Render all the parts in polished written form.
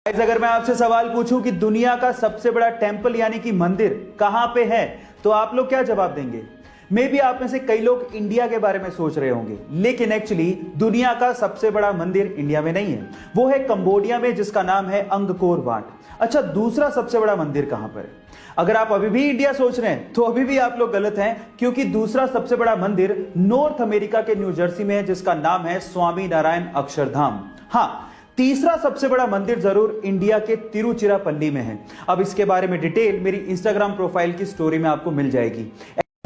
Guys, अगर मैं आपसे सवाल पूछूं कि दुनिया का सबसे बड़ा टेंपल यानी कि मंदिर कहां पे है, तो आप लोग क्या जवाब देंगे? मे बी आप में से कई लोग इंडिया के बारे में सोच रहे होंगे, लेकिन एक्चुअली दुनिया का सबसे बड़ा मंदिर इंडिया में नहीं है, वो है कंबोडिया में, जिसका नाम है अंगकोर वाट। अच्छा, दूसरा सबसे बड़ा मंदिर कहां पर है? अगर आप अभी भी इंडिया सोच रहे हैं तो अभी भी आप लोग गलत हैं, क्योंकि दूसरा सबसे बड़ा मंदिर नॉर्थ अमेरिका के न्यू जर्सी में है, जिसका नाम है स्वामी नारायण अक्षरधाम। हाँ, तीसरा सबसे बड़ा मंदिर जरूर इंडिया के तिरुचिरापल्ली में है। अब इसके बारे में डिटेल मेरी इंस्टाग्राम प्रोफाइल की स्टोरी में आपको मिल जाएगी।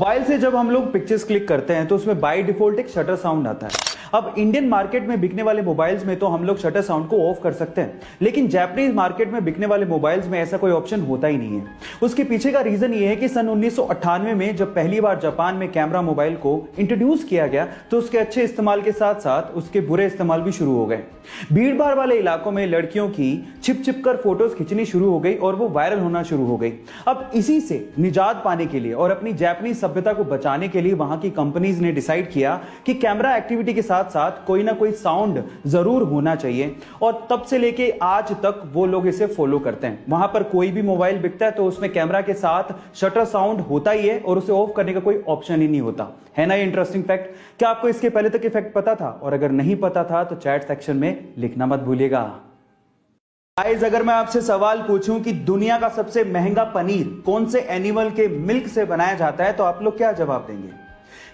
मोबाइल से जब हम लोग पिक्चर्स क्लिक करते हैं तो उसमें बाय डिफॉल्ट एक शटर साउंड आता है। अब इंडियन मार्केट में बिकने वाले मोबाइल्स में तो हम लोग शटर साउंड को ऑफ कर सकते हैं, लेकिन जापानीज मार्केट में बिकने वाले मोबाइल्स में ऐसा कोई ऑप्शन होता ही नहीं है। उसके पीछे का रीजन ये है कि सन 1998 में जब पहली बार जापान में कैमरा मोबाइल को इंट्रोड्यूस किया गया तो उसके अच्छे इस्तेमाल के साथ साथ उसके बुरे इस्तेमाल भी शुरू हो गए। भीड़ भाड़ वाले इलाकों में लड़कियों की छिप छिप कर फोटोज खींचनी शुरू हो गई और वो वायरल होना शुरू हो गई। अब इसी से निजात पाने के लिए और अपनी जापानीज सभ्यता को बचाने के लिए वहां की कंपनीज ने डिसाइड किया कि कैमरा एक्टिविटी के साथ साथ कोई ना कोई साउंड जरूर होना चाहिए, और तब से लेके आज तक वो लोग इसे फॉलो करते हैं। वहां पर कोई भी मोबाइल बिकता है तो उसमें कैमरा के साथ शटर साउंड होता ही है और उसे ऑफ करने का कोई ऑप्शन ही नहीं होता। है ना ये इंटरेस्टिंग फैक्ट? क्या आपको इसके पहले तक इफेक्ट पता था? और अगर नहीं पता था तो चैट सेक्शन में लिखना मत भूलिएगा। गाइस, अगर मैं आपसे सवाल पूछूं कि दुनिया का सबसे महंगा पनीर कौन से एनिमल के मिल्क से बनाया जाता है, तो आप लोग क्या जवाब देंगे?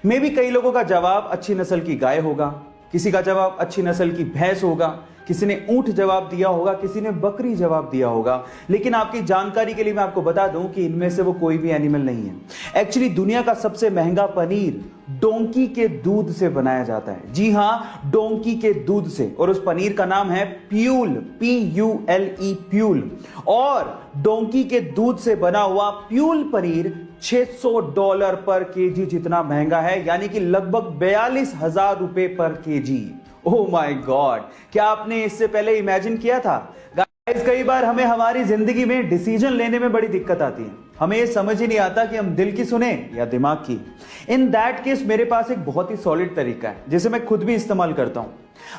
मे भी कई लोगों का जवाब अच्छी नस्ल की गाय होगा, किसी का जवाब अच्छी नस्ल की भैंस होगा, किसी ने ऊंट जवाब दिया होगा, किसी ने बकरी जवाब दिया होगा। लेकिन आपकी जानकारी के लिए मैं आपको बता दूं कि इनमें से वो कोई भी एनिमल नहीं है। एक्चुअली दुनिया का सबसे महंगा पनीर डोंकी के दूध से बनाया जाता है। जी हां, डोंकी के दूध से, और उस पनीर का नाम है प्यूल, PULE, प्यूल। और डोंकी के दूध से बना हुआ प्यूल पनीर $600 पर केजी जितना महंगा है, यानी कि लगभग 42,000 रुपए पर केजी। ओह माय गॉड, क्या आपने इससे पहले इमेजिन किया था? गाइस, कई बार हमें हमारी जिंदगी में डिसीजन लेने में बड़ी दिक्कत आती है। हमें ये समझ ही नहीं आता कि हम दिल की सुने या दिमाग की। इन दैट केस मेरे पास एक बहुत ही सॉलिड तरीका है जिसे मैं खुद भी इस्तेमाल करता हूं।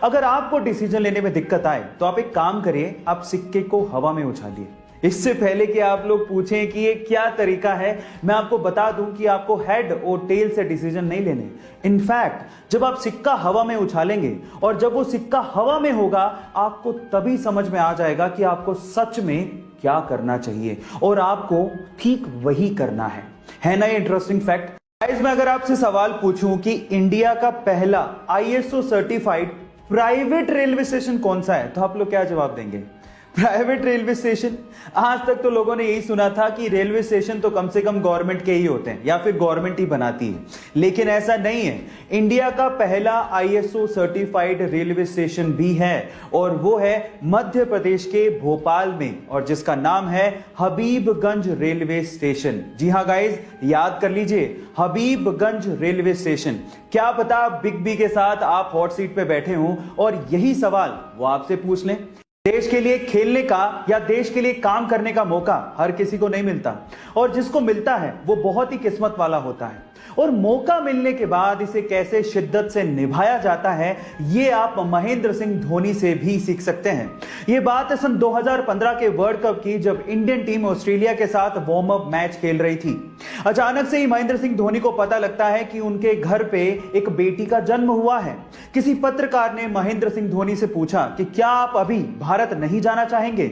अगर आपको डिसीजन लेने में दिक्कत आए तो आप एक काम करिए, आप सिक्के को हवा में उछालिए। इससे पहले कि आप लोग पूछें कि ये क्या तरीका है, मैं आपको बता दूं कि आपको हेड और टेल से डिसीजन नहीं लेने। इनफैक्ट जब आप सिक्का हवा में उछालेंगे और जब वो सिक्का हवा में होगा, आपको तभी समझ में आ जाएगा कि आपको सच में क्या करना चाहिए, और आपको ठीक वही करना है ना ये इंटरेस्टिंग फैक्ट? गाइस, मैं अगर आपसे सवाल पूछूं कि इंडिया का पहला ISO certified private railway station कौन सा है, तो आप लोग क्या जवाब देंगे? Private railway station? आज तक तो लोगों ने यही सुना था कि रेलवे स्टेशन तो कम से कम गवर्नमेंट के ही होते हैं या फिर गवर्नमेंट ही बनाती है, लेकिन ऐसा नहीं है। इंडिया का पहला ISO सर्टिफाइड रेलवे स्टेशन भी है, और वो है मध्य प्रदेश के भोपाल में, और जिसका नाम है हबीबगंज रेलवे स्टेशन। जी हां गाइस, याद कर लीजिए, हबीबगंज रेलवे स्टेशन। क्या पता बिग बी के साथ आप हॉट सीट पे बैठे हों और यही सवाल वो आपसे पूछ लें। देश के लिए खेलने का या देश के लिए काम करने का मौका हर किसी को नहीं मिलता, और जिसको मिलता है वो बहुत ही किस्मत वाला होता है। और मौका मिलने के बाद इसे कैसे शिद्दत से निभाया जाता है, ये आप महेंद्र सिंह धोनी से भी सीख सकते हैं। ये बात है सन 2015 के वर्ल्ड कप की, जब इंडियन टीम ऑस्ट्रेलिया के साथ वार्म अप मैच खेल रही थी। अचानक से ही महेंद्र सिंह धोनी को पता लगता है कि उनके घर पे एक बेटी का जन्म हुआ है। किसी पत्रकार ने महेंद्र सिंह धोनी से पूछा कि क्या आप अभी भारत नहीं जाना चाहेंगे?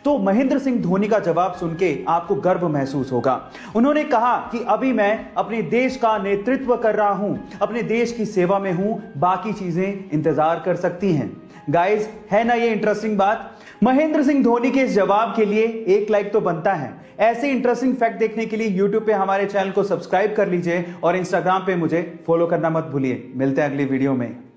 तो महेंद्र सिंह धोनी का जवाब सुन के आपको गर्व महसूस होगा। उन्होंने कहा कि अभी मैं अपने देश का नेतृत्व कर रहा हूं, अपने देश की सेवा में हूं, बाकी चीजें इंतजार कर सकती हैं। गाइस, है ना ये इंटरेस्टिंग बात? महेंद्र सिंह धोनी के इस जवाब के लिए एक लाइक तो बनता है। ऐसे इंटरेस्टिंग फैक्ट देखने के लिए यूट्यूब पे हमारे चैनल को सब्सक्राइब कर लीजिए और इंस्टाग्राम पे मुझे फॉलो करना मत भूलिए। मिलते हैं अगली वीडियो में।